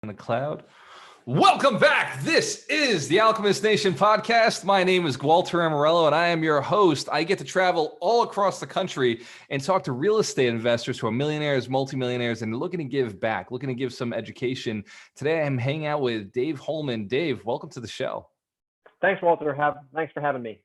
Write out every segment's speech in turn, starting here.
in the cloud. Welcome back. This is the Alchemist Nation podcast. My name is Walter Amarello, and I am your host. I get to travel all across the country and talk to real estate investors who are millionaires, multimillionaires, and looking to give back, looking to give some education. Today, I'm hanging out with Dave Holman. Dave, welcome to the show. Thanks, Walter. Thanks for having me.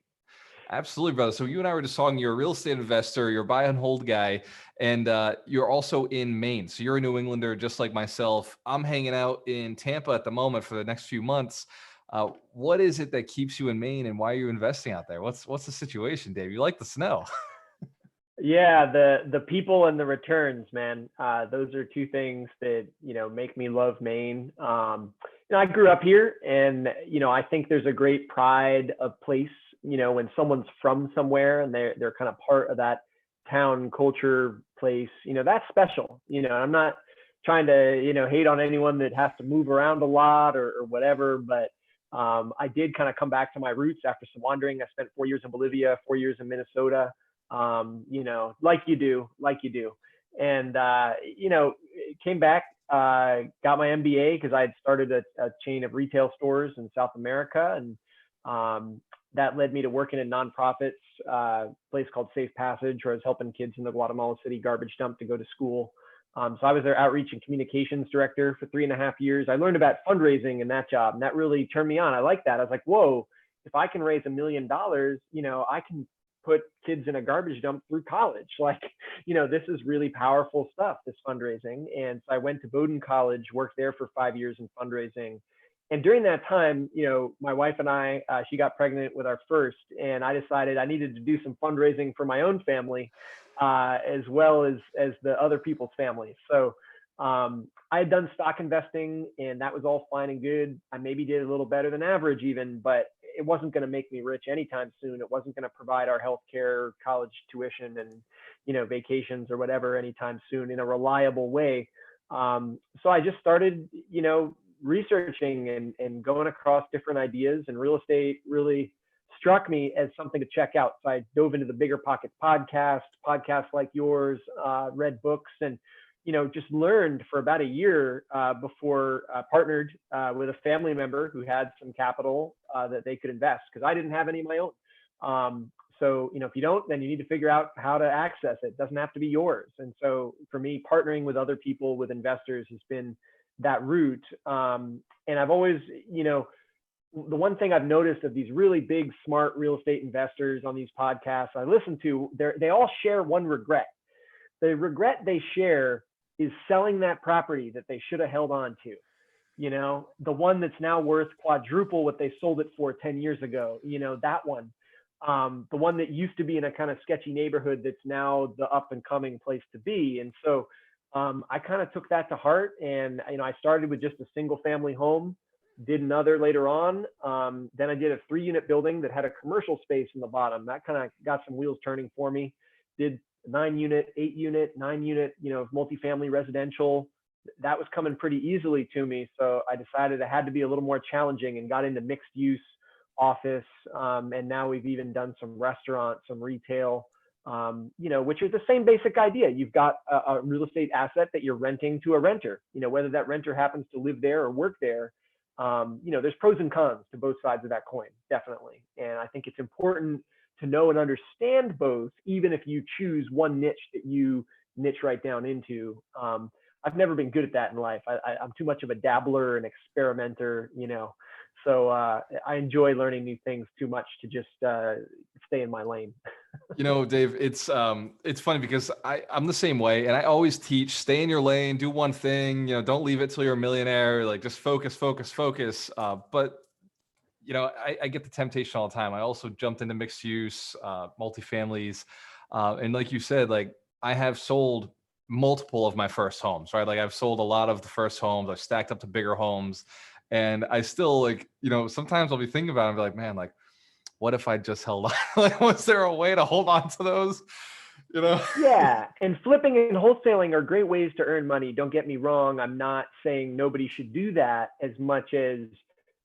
Absolutely, brother. So you and I were just talking, you're a real estate investor, you're a buy and hold guy, and you're also in Maine. So you're a New Englander, just like myself. I'm hanging out in Tampa at the moment for the next few months. What is it that keeps you in Maine, and why are you investing out there? What's the situation, Dave? You like the snow? Yeah, the people and the returns, man. Those are two things that make me love Maine. I grew up here, and I think there's a great pride of place. When someone's from somewhere and they're kind of part of that town culture place, that's special. I'm not trying to hate on anyone that has to move around a lot or whatever, but I did kind of come back to my roots after some wandering. I spent 4 years in Bolivia, 4 years in Minnesota. Like you do. And came back, got my MBA because I had started a chain of retail stores in South America, and that led me to working in nonprofits, place called Safe Passage, where I was helping kids in the Guatemala City garbage dump to go to school. So I was their outreach and communications director for 3.5 years. I learned about fundraising in that job, and that really turned me on. I like that. I was like, whoa, if I can raise $1 million, I can put kids in a garbage dump through college. This is really powerful stuff, this fundraising. And so I went to Bowdoin College, worked there for 5 years in fundraising. And during that time, my wife and I, she got pregnant with our first, and I decided I needed to do some fundraising for my own family, as well as the other people's families. So I had done stock investing, and that was all fine and good. I maybe did a little better than average even, but it wasn't going to make me rich anytime soon. It wasn't going to provide our healthcare, college tuition, and vacations or whatever anytime soon in a reliable way. So I just started, researching and going across different ideas, and real estate really struck me as something to check out. So I dove into the Bigger Pockets podcasts like yours, read books, and just learned for about a year before partnered with a family member who had some capital that they could invest, because I didn't have any of my own. So if you don't, then you need to figure out how to access it. It doesn't have to be yours. And so for me, partnering with other people, with investors, has been that route. And I've always, the one thing I've noticed of these really big, smart real estate investors on these podcasts I listen to, they all share one regret. The regret they share is selling that property that they should have held on to. The one that's now worth quadruple what they sold it for 10 years ago, that one. The one that used to be in a kind of sketchy neighborhood that's now the up and coming place to be. And so I kind of took that to heart, and I started with just a single family home, did another later on. Then I did a 3-unit building that had a commercial space in the bottom. That kind of got some wheels turning for me. Did 9-unit, 8-unit, 9-unit, multifamily residential. That was coming pretty easily to me. So I decided it had to be a little more challenging, and got into mixed use office. And now we've even done some restaurants, some retail, which is the same basic idea. You've got a real estate asset that you're renting to a renter, whether that renter happens to live there or work there. There's pros and cons to both sides of that coin, definitely. And I think it's important to know and understand both, even if you choose one niche that you niche right down into. I've never been good at that in life. I'm too much of a dabbler and experimenter, so I enjoy learning new things too much to just stay in my lane. Dave, it's funny because I'm the same way, and I always teach, stay in your lane, do one thing, don't leave it till you're a millionaire, like just focus. But I get the temptation all the time. I also jumped into mixed use, multifamilies, and like you said, like I have sold multiple of my first homes, right? Like I've sold a lot of the first homes, I've stacked up to bigger homes, and I still sometimes I'll be thinking about it and be like, man, like, what if I just held on? Like, was there a way to hold on to those? Yeah, and flipping and wholesaling are great ways to earn money. Don't get me wrong. I'm not saying nobody should do that, as much as,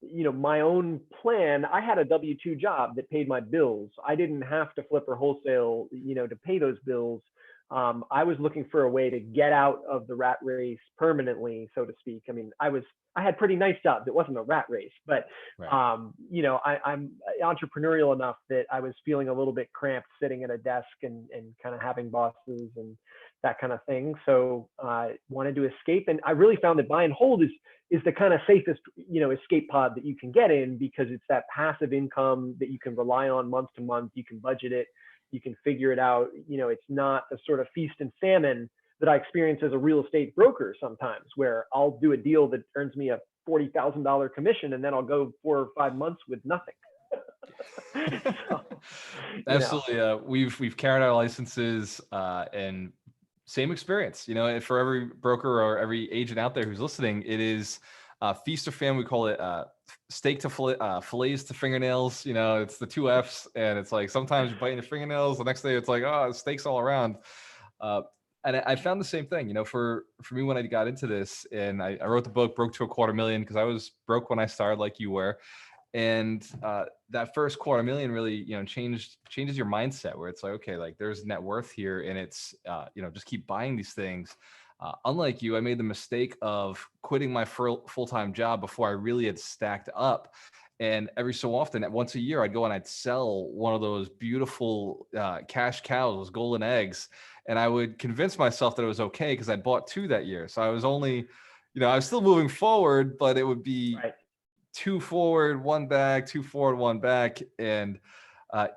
my own plan. I had a W-2 job that paid my bills. I didn't have to flip or wholesale, to pay those bills. I was looking for a way to get out of the rat race permanently, so to speak. I mean, I had pretty nice jobs. It wasn't a rat race, but Right. I'm entrepreneurial enough that I was feeling a little bit cramped sitting at a desk and kind of having bosses and that kind of thing. So I wanted to escape, and I really found that buy and hold is the kind of safest, escape pod that you can get in, because it's that passive income that you can rely on month to month. You can budget it, you can figure it out. It's not the sort of feast and famine that I experience as a real estate broker sometimes, where I'll do a deal that earns me a $40,000 commission, and then I'll go 4 or 5 months with nothing. So, Absolutely. We've carried our licenses, and same experience, for every broker or every agent out there who's listening, it is feast or famine. We call it steak to fillets to fingernails. It's the 2 F's, and it's like sometimes you're biting your fingernails. The next day it's like, oh, steaks all around. And I found the same thing, for me when I got into this, and I wrote the book, Broke to a Quarter Million, because I was broke when I started, like you were. And that first $250,000 really, changes your mindset, where it's like, okay, like there's net worth here, and it's, just keep buying these things. Unlike you, I made the mistake of quitting my full-time job before I really had stacked up. And every so often, once a year, I'd go and I'd sell one of those beautiful cash cows, those golden eggs. And I would convince myself that it was okay because I bought 2 that year. So I was only, I was still moving forward, but it would be right. 2 forward, 1 back, 2 forward, 1 back. And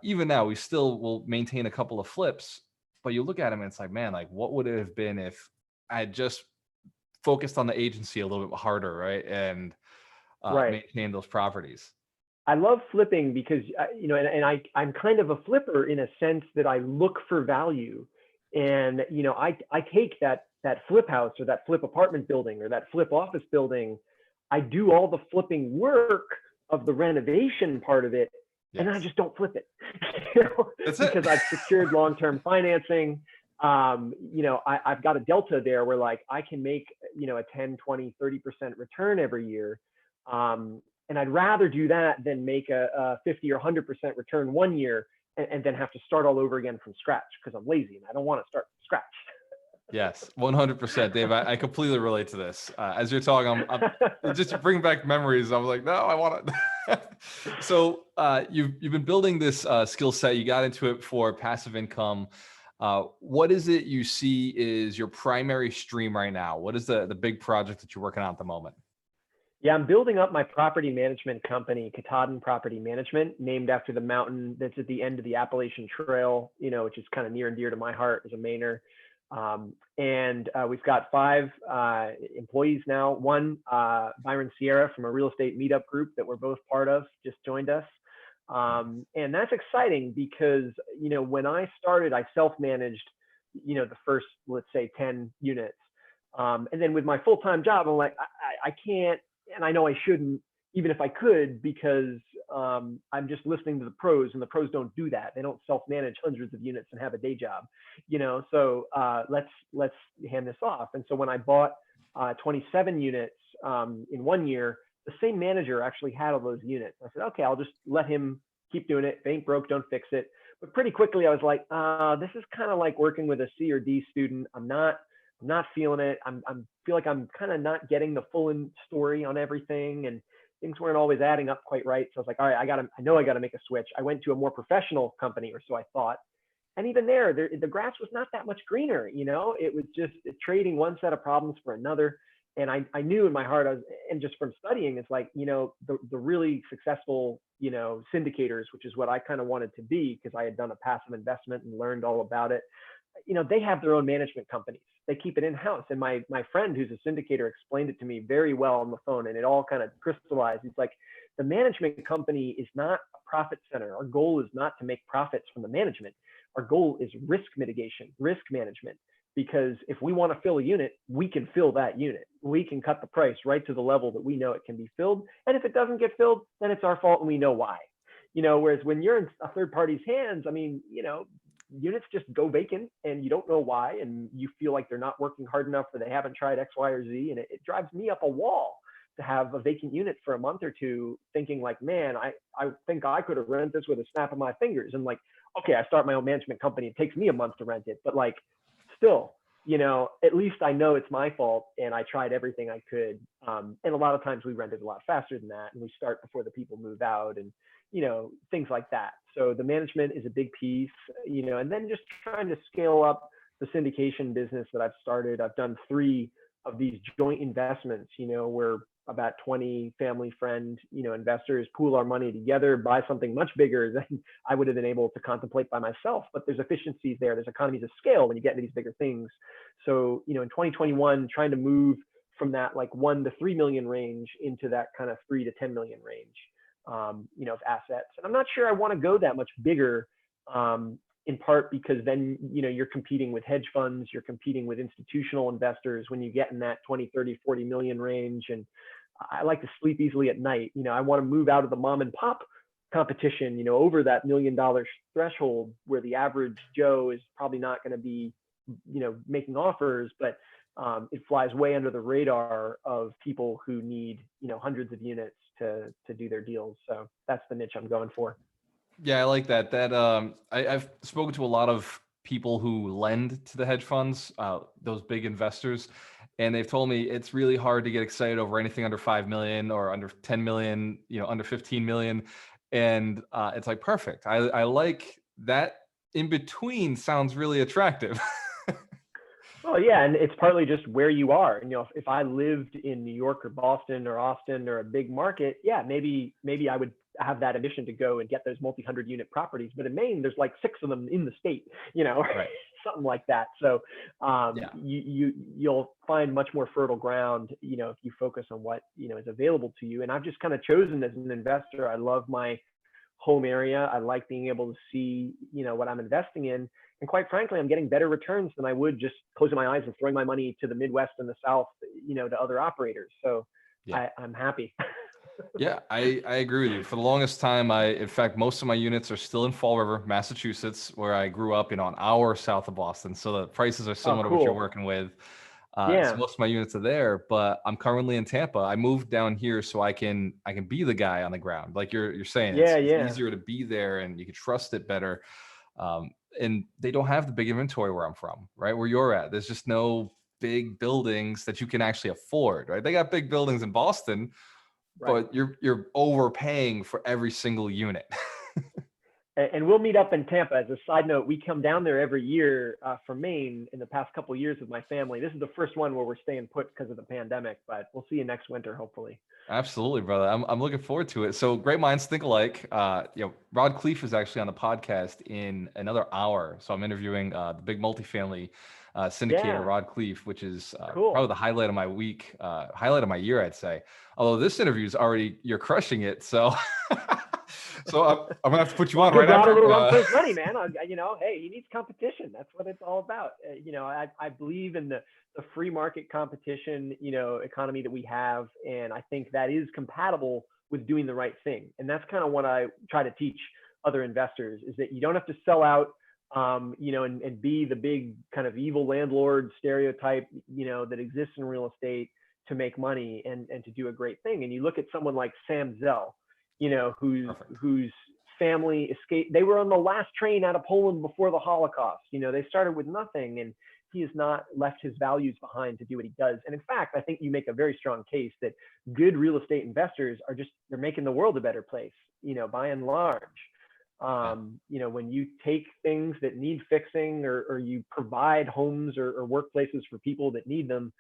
even now, we still will maintain a couple of flips. But you look at them and it's like, man, like what would it have been if I had just focused on the agency a little bit harder, right? And Right. maintain those properties. I love flipping because, I'm kind of a flipper in a sense that I look for value. And, I take that flip house or that flip apartment building or that flip office building. I do all the flipping work of the renovation part of it. Yes. And then I just don't flip it, because I've secured long-term financing. I've got a delta there where like I can make, a 10, 20, 30% return every year. And I'd rather do that than make a 50 or 100% return 1 year and then have to start all over again from scratch, because I'm lazy and I don't want to start from scratch. Yes, 100%, Dave. I completely relate to this. As you're talking, I'm just to bring back memories. I was like, no, I want it. So you've been building this skill set. You got into it for passive income. What is it you see is your primary stream right now? What is the big project that you're working on at the moment? Yeah, I'm building up my property management company, Katahdin Property Management, named after the mountain that's at the end of the Appalachian Trail, which is kind of near and dear to my heart as a Mainer. And we've got 5 employees now. One, Byron Sierra from a real estate meetup group that we're both part of, just joined us. And that's exciting because, when I started, I self-managed, the first, let's say 10 units. And then with my full-time job, I'm like, I can't, and I know I shouldn't, even if I could, because I'm just listening to the pros, and the pros don't do that. They don't self-manage hundreds of units and have a day job, so let's hand this off. And so when I bought 27 units in 1 year, the same manager actually had all those units. I said, okay, I'll just let him keep doing it. If it ain't broke, don't fix it. But pretty quickly I was like, this is kind of like working with a C or D student. I'm not feeling it. I feel like I'm kind of not getting the full story on everything, and things weren't always adding up quite right. So I was like, all right, I know I got to make a switch. I went to a more professional company, or so I thought. And even there, the grass was not that much greener. It was just trading one set of problems for another. And I knew in my heart, and just from studying, it's like, the really successful, syndicators, which is what I kind of wanted to be, because I had done a passive investment and learned all about it. They have their own management companies. They keep it in-house. And my friend, who's a syndicator, explained it to me very well on the phone, and it all kind of crystallized. It's like, the management company is not a profit center. Our goal is not to make profits from the management. Our goal is risk mitigation, risk management. Because if we want to fill a unit, we can fill that unit. We can cut the price right to the level that we know it can be filled. And if it doesn't get filled, then it's our fault and we know why. Whereas when you're in a third party's hands, units just go vacant and you don't know why, and you feel like they're not working hard enough, or they haven't tried X, Y, or Z. And it drives me up a wall to have a vacant unit for a month or two, thinking like, man, I think I could have rented this with a snap of my fingers. And like, okay, I start my own management company. It takes me a month to rent it, but like still, at least I know it's my fault and I tried everything I could. And a lot of times we rented a lot faster than that, and we start before the people move out, and things like that. So the management is a big piece, and then just trying to scale up the syndication business that I've started. I've done 3 of these joint investments, where about 20 family friend, investors pool our money together, buy something much bigger than I would have been able to contemplate by myself. But there's efficiencies there. There's economies of scale when you get into these bigger things. So, in 2021, trying to move from that like 1 to 3 million range into that kind of 3 to 10 million range, of assets. And I'm not sure I want to go that much bigger, in part because then, you're competing with hedge funds, you're competing with institutional investors when you get in that 20, 30, 40 million range. And I like to sleep easily at night. I want to move out of the mom and pop competition, over that $1 million threshold where the average Joe is probably not going to be, making offers, but it flies way under the radar of people who need, hundreds of units to do their deals. So that's the niche I'm going for. Yeah, I like that. I've spoken to a lot of people who lend to the hedge funds, those big investors, and they've told me it's really hard to get excited over anything under 5 million or under 10 million, under 15 million. And it's like, perfect. I like that. In between sounds really attractive. Well, yeah, and it's partly just where you are. And if I lived in New York or Boston or Austin or a big market, yeah, maybe I would have that ambition to go and get those multi-hundred unit properties. But in Maine, there's like 6 of them in the state, Right. something like that. So Yeah. you'll find much more fertile ground, if you focus on what is available to you. And I've just kind of chosen as an investor. I love my home area. I like being able to see, what I'm investing in. And quite frankly, I'm getting better returns than I would just closing my eyes and throwing my money to the Midwest and the South, to other operators. So Yeah. I'm happy. Yeah, I agree with you. For the longest time, in fact, most of my units are still in Fall River, Massachusetts, where I grew up, an hour south of Boston. So the prices are Oh, similar to what you're cool. working with. So Yeah. most of my units are there, but I'm currently in Tampa. I moved down here so I can be the guy on the ground. Like you're saying, Yeah. it's Yeah. easier to be there and you can trust it better. And they don't have the big inventory where I'm from, right? Where you're at. There's just no big buildings that you can actually afford, right? They got big buildings in Boston, Right. but you're overpaying for every single unit. And we'll meet up in Tampa. As a side note, we come down there every year from Maine in the past couple of years with my family. This is the first one where we're staying put because of the pandemic, but we'll see you next winter, hopefully. Absolutely, brother. I'm looking forward to it. So great minds think alike. Rod Cleef is actually on the podcast in another hour. So I'm interviewing the big multifamily syndicator, Yeah. Rod Cleef, which is probably Cool. the highlight of my week, highlight of my year, I'd say. Although this interview is already, you're crushing it. So, so I'm gonna have to put you Well, on give right Rod a after. little run for his money, man. Hey, he needs competition. That's what it's all about. I believe in the free market competition, economy that we have, and I think that is compatible with doing the right thing. And that's kind of what I try to teach other investors: is that you don't have to sell out, and be the big kind of evil landlord stereotype, that exists in real estate to make money and to do a great thing. And you look at someone like Sam Zell, Perfect. whose family escaped. They were on the last train out of Poland before the Holocaust. They started with nothing, and he has not left his values behind to do what he does. And in fact, I think you make a very strong case that good real estate investors they're making the world a better place, by and large. Yeah. When you take things that need fixing, or you provide homes or workplaces for people that need them,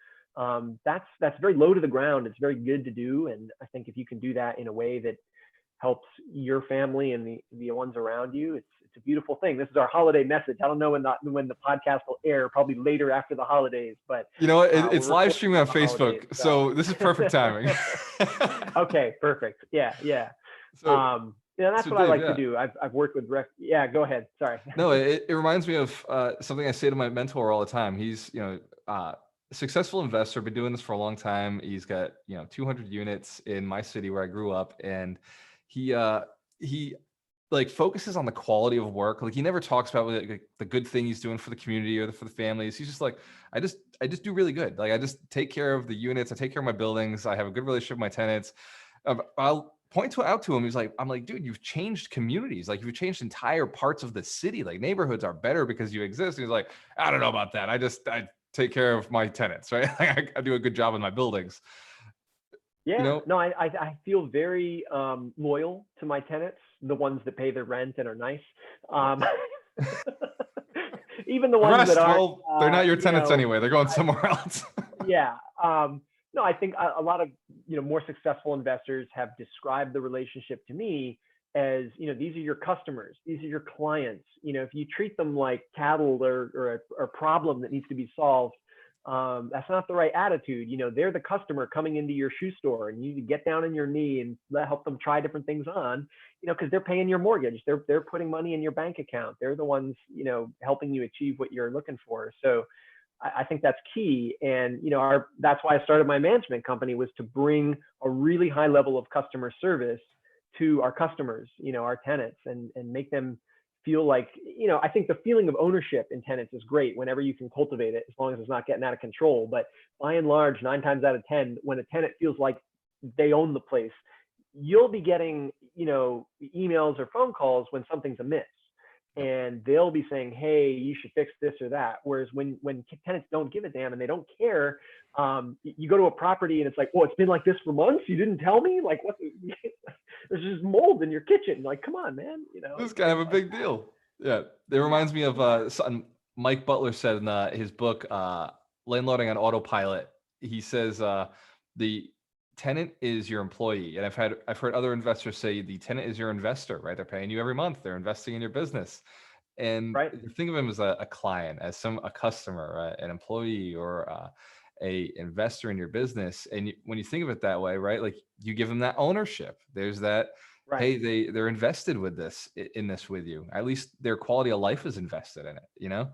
that's very low to the ground. It's very good to do. And I think if you can do that in a way that helps your family and the ones around you, it's a beautiful thing. This is our holiday message. I don't know when the podcast will air, probably later after the holidays, but It's we're live recording streaming on on the holidays, Facebook, so this is perfect timing. Okay, perfect. Yeah, yeah. So, That's so what I Dave, like to yeah. do. I've worked with yeah, go ahead. Sorry. No, it reminds me of something I say to my mentor all the time. He's, a successful investor, been doing this for a long time. He's got, 200 units in my city where I grew up, and he like focuses on the quality of work. Like he never talks about like, the good thing he's doing for the community or for the families. He's just like, I just do really good. Like I just take care of the units. I take care of my buildings. I have a good relationship with my tenants. point out to him. He's like, I'm like, dude, you've changed communities. Like you've changed entire parts of the city. Like neighborhoods are better because you exist. And he's like, I don't know about that. I take care of my tenants, right? I do a good job in my buildings. Yeah, no, I feel very loyal to my tenants, the ones that pay their rent and are nice. Um, even the The ones that rest, aren't, well, they're not your tenants anyway. They're going somewhere else. yeah. No, I think a lot of, more successful investors have described the relationship to me as, these are your customers, these are your clients. If you treat them like cattle or a problem that needs to be solved, that's not the right attitude. They're the customer coming into your shoe store, and you need to get down on your knee and help them try different things on, because they're paying your mortgage. They're putting money in your bank account. They're the ones, helping you achieve what you're looking for. So I think that's key. And, that's why I started my management company, was to bring a really high level of customer service to our customers, our tenants, and make them feel like, I think the feeling of ownership in tenants is great whenever you can cultivate it, as long as it's not getting out of control. But by and large, 9 times out of 10, when a tenant feels like they own the place, you'll be getting, emails or phone calls when something's amiss. And they'll be saying, hey, you should fix this or that. Whereas when tenants don't give a damn and they don't care, you go to a property and it's like, well, it's been like this for months. You didn't tell me? Like, what? There's just mold in your kitchen. Like, come on, man. This is kind of a big deal. Yeah. It reminds me of something Mike Butler said in his book, Landlording on Autopilot. He says the tenant is your employee. And I've heard other investors say the tenant is your investor, right? They're paying you every month. They're investing in your business. And right. think of him as a client, as a customer, right? An employee, or a investor in your business. And when you think of it that way, right? Like you give them that ownership. There's that, right. hey, they're invested with this, in this with you. At least their quality of life is invested in it,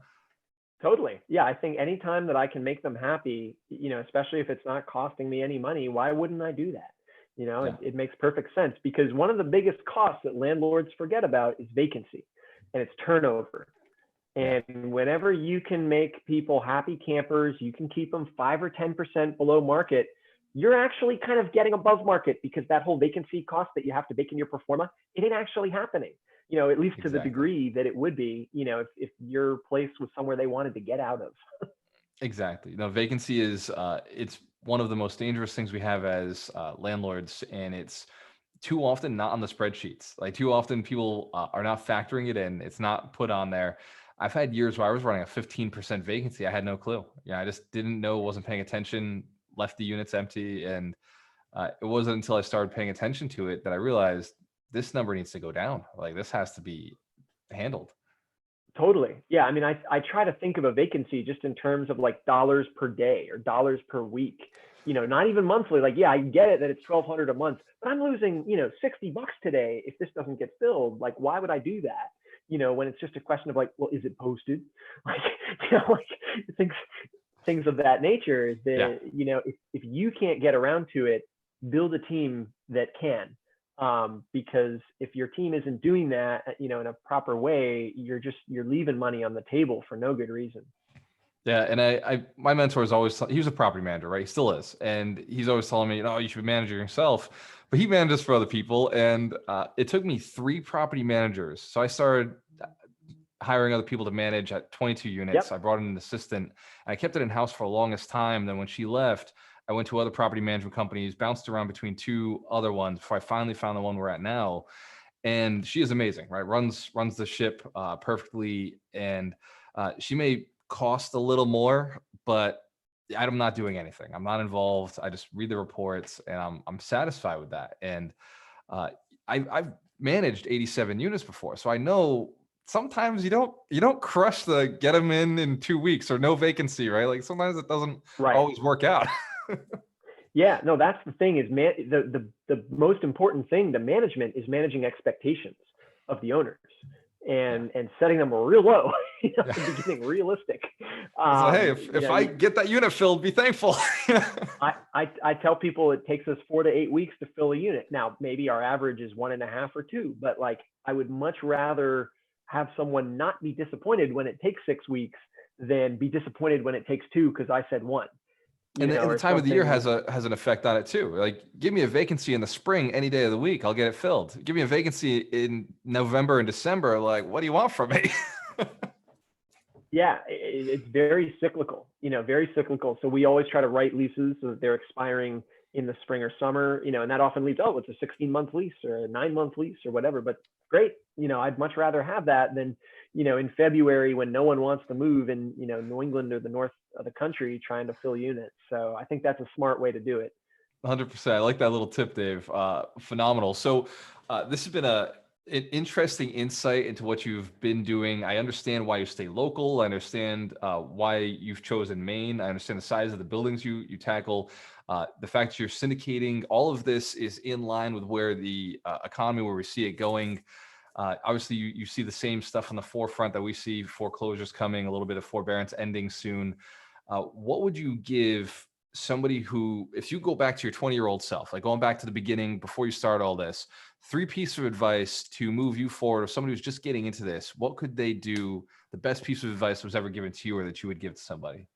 Totally. Yeah. I think anytime that I can make them happy, especially if it's not costing me any money, why wouldn't I do that? Yeah. It makes perfect sense, because one of the biggest costs that landlords forget about is vacancy, and it's turnover. And whenever you can make people happy campers, you can keep them 5 or 10% below market, you're actually kind of getting above market, because that whole vacancy cost that you have to bake in your pro forma, it ain't actually happening. At least to the degree that it would be, if your place was somewhere they wanted to get out of. Exactly. Vacancy is, it's one of the most dangerous things we have as landlords, and it's too often not on the spreadsheets. Like too often people are not factoring it in. It's not put on there. I've had years where I was running a 15% vacancy. I had no clue. I just didn't know, wasn't paying attention, left the units empty. And it wasn't until I started paying attention to it that I realized this number needs to go down. Like this has to be handled. Totally. Yeah. I mean, I try to think of a vacancy just in terms of like dollars per day or dollars per week, not even monthly. Like, yeah, I get it that it's $1,200 a month, but I'm losing, $60 today if this doesn't get filled. Like, why would I do that? When it's just a question of like, well, is it posted? Like, like things of that nature. Is that, if you can't get around to it, build a team that can. Because if your team isn't doing that, in a proper way, you're leaving money on the table for no good reason. Yeah. And my mentor is always, he was a property manager, right? He still is. And he's always telling me, you should be managing yourself, but he manages for other people. And it took me 3 property managers. So I started hiring other people to manage at 22 units. I brought in an assistant, and I kept it in house for the longest time. Then when she left, I went to other property management companies, bounced around between 2 other ones before I finally found the one we're at now. And she is amazing, right? Runs the ship perfectly. And she may cost a little more, but I'm not doing anything. I'm not involved. I just read the reports, and I'm satisfied with that. And I've managed 87 units before, so I know sometimes you don't crush the get them in 2 weeks or no vacancy, right? Like sometimes it doesn't always work out. Yeah, no, that's the thing is, the most important thing to management is managing expectations of the owners and setting them real low at the beginning, realistic. So, hey, if I get that unit filled, be thankful. I tell people it takes us 4 to 8 weeks to fill a unit. Now, maybe our average is 1.5 or 2, but like I would much rather have someone not be disappointed when it takes 6 weeks than be disappointed when it takes 2 because I said 1. And the, and the or time of the year something. has an effect on it too. Like, give me a vacancy in the spring, any day of the week, I'll get it filled. Give me a vacancy in November and December, like, what do you want from me? Yeah, it's very cyclical, very cyclical. So we always try to write leases so that they're expiring in the spring or summer, and that often leads, oh, it's a 16-month lease or a 9-month lease or whatever. But great, I'd much rather have that than, in February when no one wants to move in, New England or the north of the country trying to fill units. So I think that's a smart way to do it. 100%. I like that little tip, Dave. Phenomenal. So this has been an interesting insight into what you've been doing. I understand why you stay local. I understand why you've chosen Maine. I understand the size of the buildings you tackle. The fact that you're syndicating, all of this is in line with where the economy, where we see it going. Obviously, you see the same stuff on the forefront that we see: foreclosures coming, a little bit of forbearance ending soon. What would you give somebody who, if you go back to your 20-year-old self, like going back to the beginning before you start all this, 3 pieces of advice to move you forward, or somebody who's just getting into this, what could they do? The best piece of advice was ever given to you or that you would give to somebody?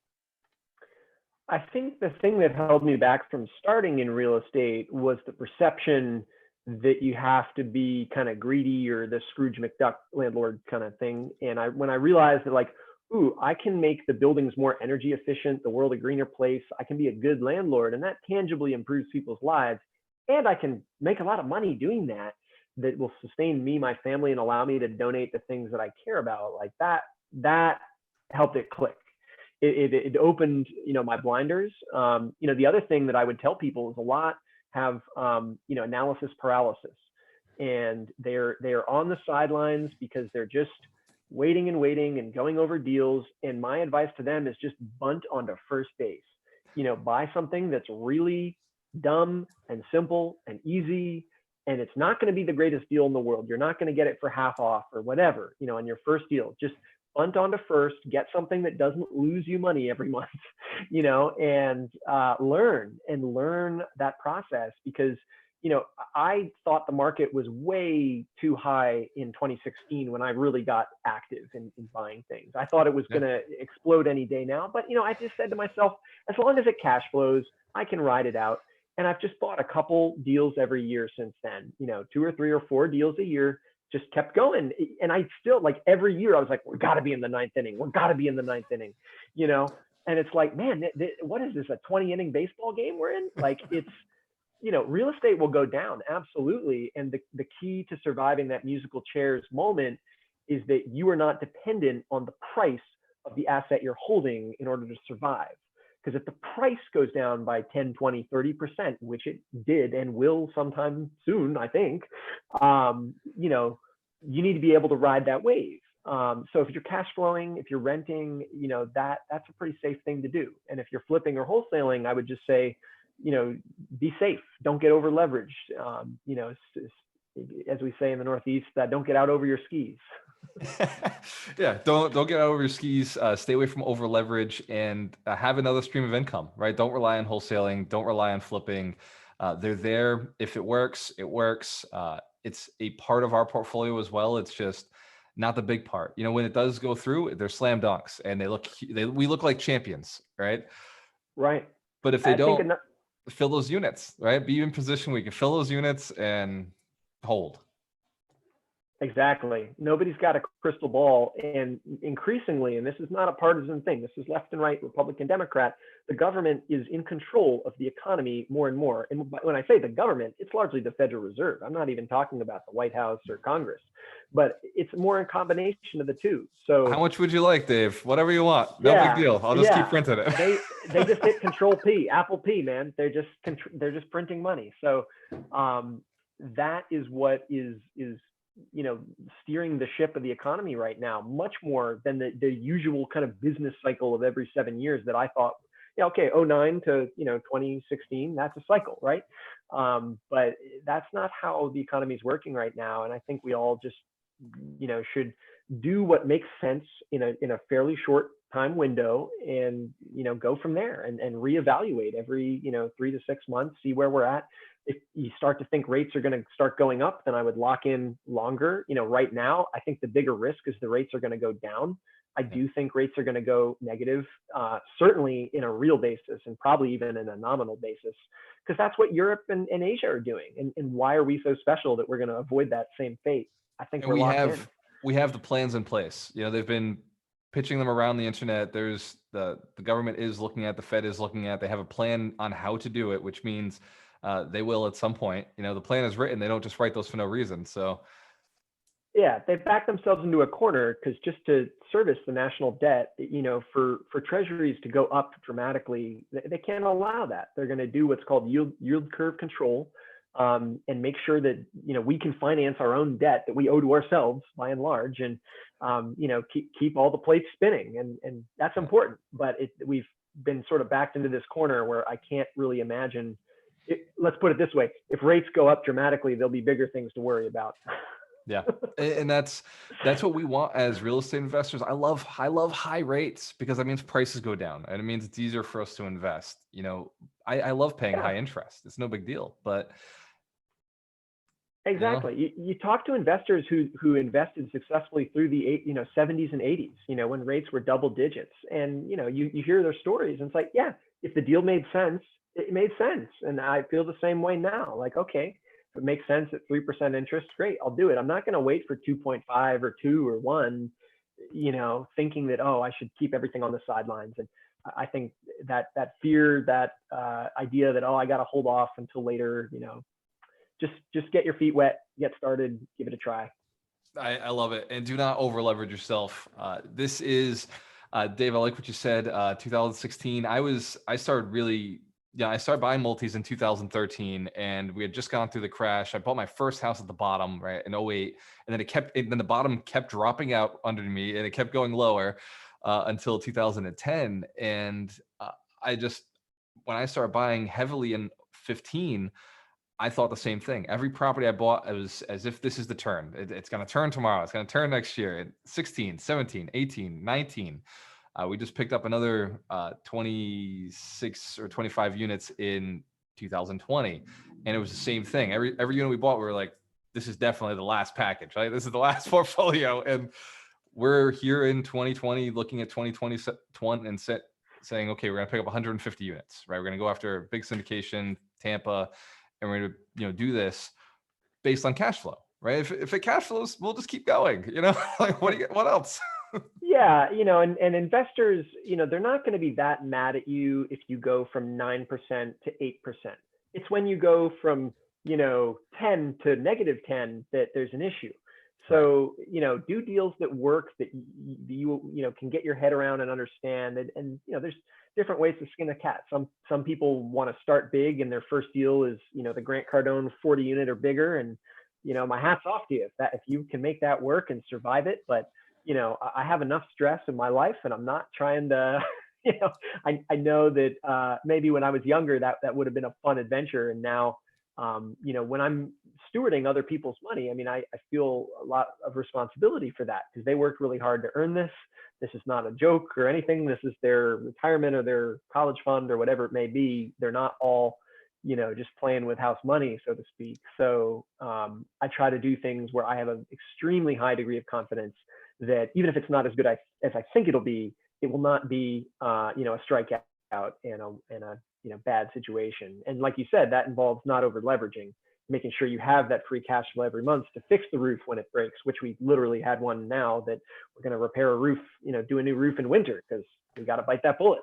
I think the thing that held me back from starting in real estate was the perception that you have to be kind of greedy or the Scrooge McDuck landlord kind of thing. And when I realized that, like, ooh, I can make the buildings more energy efficient, the world a greener place, I can be a good landlord, and that tangibly improves people's lives. And I can make a lot of money doing that, that will sustain me, my family, and allow me to donate the things that I care about. Like that helped it click. It opened, my blinders. The other thing that I would tell people is a lot have, analysis paralysis, and they're on the sidelines because they're just waiting and going over deals. And my advice to them is just bunt onto first base. Buy something that's really dumb and simple and easy, and it's not going to be the greatest deal in the world. You're not going to get it for half off or whatever, on your first deal. Just bunt onto first, get something that doesn't lose you money every month, and learn that process. Because, I thought the market was way too high in 2016 when I really got active in buying things. I thought it was Yeah. going to explode any day now, but, I just said to myself, as long as it cash flows, I can ride it out. And I've just bought a couple deals every year since then, 2 or 3 or 4 deals a year, just kept going. And I still, like, every year I was like, we got to be in the 9th inning. We're got to be in the 9th inning, and it's like, man, what is this, a 20-inning baseball game we're in? Like, it's, real estate will go down. Absolutely. And the key to surviving that musical chairs moment is that you are not dependent on the price of the asset you're holding in order to survive. Because if the price goes down by 10, 20, 30%, which it did and will sometime soon, I think, you need to be able to ride that wave. So if you're cash flowing, if you're renting, that's a pretty safe thing to do. And if you're flipping or wholesaling, I would just say, be safe. Don't get over leveraged. As we say in the Northeast, don't get out over your skis. Yeah, don't get out over your skis. Stay away from over leverage, and have another stream of income. Right? Don't rely on wholesaling. Don't rely on flipping. They're there. If it works, it works. It's a part of our portfolio as well. It's just not the big part. When it does go through, they're slam dunks, and we look like champions, right? Right. But if they I think don't, fill those units, right? Be in position where you can fill those units and hold. Exactly. Nobody's got a crystal ball. And increasingly, and this is not a partisan thing, this is left and right, Republican, Democrat, the government is in control of the economy more and more. And when I say the government, it's largely the Federal Reserve. I'm not even talking about the White House or Congress, but it's more a combination of the two. So how much would you like, Dave? Whatever you want. No yeah, big deal. I'll just keep printing it. they just hit Control P, Apple P, man. They're just printing money. So that is what is steering the ship of the economy right now, much more than the usual kind of business cycle of every 7 years that I thought, yeah, okay, 09 to 2016, that's a cycle, right? But that's not how the economy is working right now. And I think we all just should do what makes sense in a fairly short time window, and go from there, and reevaluate every 3 to 6 months, see where we're at. If you start to think rates are going to start going up, then I would lock in longer. Right now, I think the bigger risk is the rates are going to go down. I do think rates are going to go negative, certainly in a real basis and probably even in a nominal basis, because that's what Europe and Asia are doing. And why are we so special that we're going to avoid that same fate? I think And we're locked in. we have the plans in place. They've been pitching them around the internet. There's the government is looking at, the Fed is looking at. They have a plan on how to do it, which means they will at some point. The plan is written. They don't just write those for no reason. So yeah, they've backed themselves into a corner because just to service the national debt, for treasuries to go up dramatically, they can't allow that. They're going to do what's called yield curve control, and make sure that we can finance our own debt that we owe to ourselves by and large, and keep all the plates spinning, and that's important. But we've been sort of backed into this corner where I can't really imagine. Let's put it this way: if rates go up dramatically, there'll be bigger things to worry about. Yeah, and that's what we want as real estate investors. I love high rates because that means prices go down, and it means it's easier for us to invest. I love paying high interest. It's no big deal, but exactly. You talk to investors who invested successfully through the 70s and 80s, when rates were double digits, and you hear their stories, and it's like, yeah, if the deal made sense, it made sense, and I feel the same way now. Like, okay, if it makes sense at 3% interest, great, I'll do it. I'm not going to wait for 2.5 or 2 or 1, thinking that, oh, I should keep everything on the sidelines. And I think that fear, that idea that, oh, I got to hold off until later, just get your feet wet, get started, give it a try. I love it. And do not over leverage yourself. This is, Dave, I like what you said. 2016, I started buying multis in 2013, and we had just gone through the crash. I bought my first house at the bottom, right, in 08, and then the bottom kept dropping out under me, and it kept going lower until 2010. And when I started buying heavily in 15, I thought the same thing. Every property I bought, it was as if this is the turn. It's going to turn tomorrow. It's going to turn next year. 16, 17, 18, 19. We just picked up another 26 or 25 units in 2020, and it was the same thing. Every unit we bought, we were like, this is definitely the last package, right? This is the last portfolio. And we're here in 2020 looking at 2021 and saying, okay, we're going to pick up 150 units, right? We're going to go after big syndication, Tampa, and we're going to do this based on cash flow, right? If it cash flows, we'll just keep going, like what else? Yeah, and investors, they're not going to be that mad at you if you go from 9% to 8%. It's when you go from, 10 to negative 10 that there's an issue. So, do deals that work, that you can get your head around and understand. And there's different ways to skin a cat. Some people want to start big, and their first deal is, the Grant Cardone 40 unit or bigger. And, my hat's off to you if you can make that work and survive it. But I have enough stress in my life, and I'm not trying to, I know that maybe when I was younger, that would have been a fun adventure. And now, when I'm stewarding other people's money, I feel a lot of responsibility for that, because they worked really hard to earn this. This is not a joke or anything. This is their retirement or their college fund or whatever it may be. They're not all, just playing with house money, so to speak. So I try to do things where I have an extremely high degree of confidence that even if it's not as good as I think it'll be, it will not be, a strikeout in a bad situation. And like you said, that involves not over leveraging, making sure you have that free cash flow every month to fix the roof when it breaks, which we literally had one now that we're going to repair a roof, do a new roof in winter because we got to bite that bullet.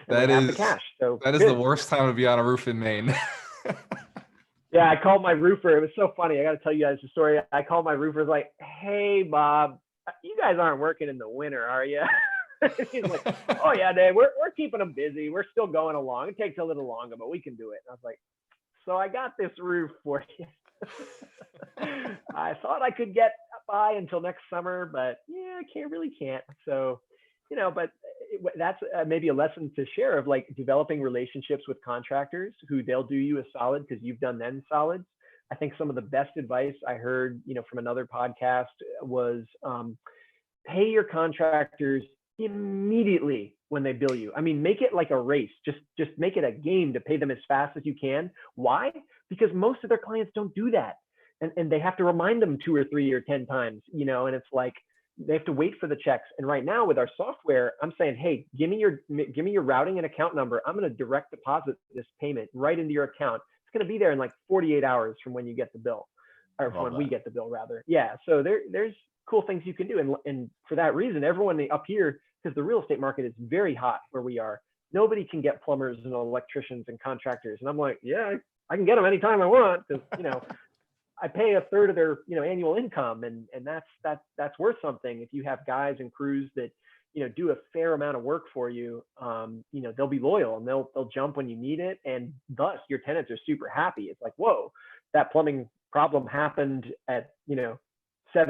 That is the cash. So that is the worst time to be on a roof in Maine. Yeah, I called my roofer. It was so funny. I got to tell you guys the story. I called my roofer. I was like, "Hey, Bob, you guys aren't working in the winter, are you?" He's like, "Oh yeah, Dave, we're keeping them busy. We're still going along. It takes a little longer, but we can do it." And I was like, "So I got this roof for you." I thought I could get by until next summer, but yeah, I can't. So, but that's maybe a lesson to share of like developing relationships with contractors who they'll do you a solid because you've done them solids. I think some of the best advice I heard, from another podcast was pay your contractors immediately when they bill you. Make it like a race. Just make it a game to pay them as fast as you can. Why? Because most of their clients don't do that. And they have to remind them 2 or 3 or 10 times, and it's like, they have to wait for the checks. And right now with our software, I'm saying, hey, give me your routing and account number. I'm going to direct deposit this payment right into your account. It's going to be there in like 48 hours from when you get the bill, or from when we get the bill rather. Yeah. So there's cool things you can do. And for that reason, everyone up here, because the real estate market is very hot where we are, nobody can get plumbers and electricians and contractors. And I'm like, yeah, I can get them anytime I want, because, I pay a third of their, annual income, and that's worth something. If you have guys and crews that, do a fair amount of work for you, they'll be loyal and they'll jump when you need it. And thus your tenants are super happy. It's like, whoa, that plumbing problem happened at, 7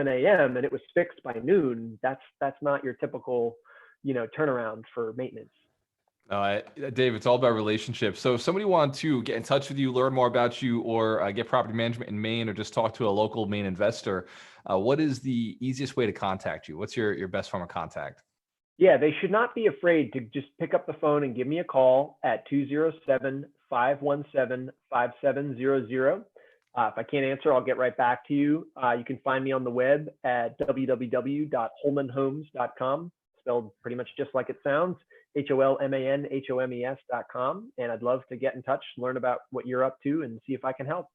a.m. and it was fixed by noon. That's not your typical, turnaround for maintenance. Dave, it's all about relationships. So if somebody wanted to get in touch with you, learn more about you, or get property management in Maine, or just talk to a local Maine investor, what is the easiest way to contact you? What's your best form of contact? Yeah, they should not be afraid to just pick up the phone and give me a call at 207-517-5700. If I can't answer, I'll get right back to you. You can find me on the web at www.holmanhomes.com, spelled pretty much just like it sounds, HOLMANHOMES.com. And I'd love to get in touch, learn about what you're up to, and see if I can help.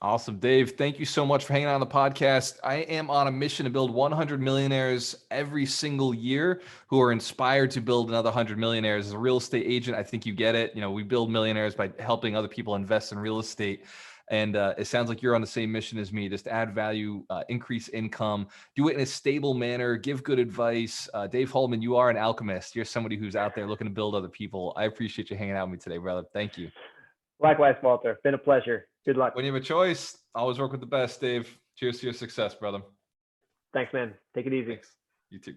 Awesome. Dave, thank you so much for hanging out on the podcast. I am on a mission to build 100 millionaires every single year who are inspired to build another 100 millionaires. As a real estate agent, I think you get it. We build millionaires by helping other people invest in real estate. And it sounds like you're on the same mission as me, just add value, increase income, do it in a stable manner, give good advice. Dave Holman, you are an alchemist. You're somebody who's out there looking to build other people. I appreciate you hanging out with me today, brother. Thank you. Likewise, Walter. Been a pleasure. Good luck. When you have a choice, always work with the best, Dave. Cheers to your success, brother. Thanks, man. Take it easy. Thanks. You too.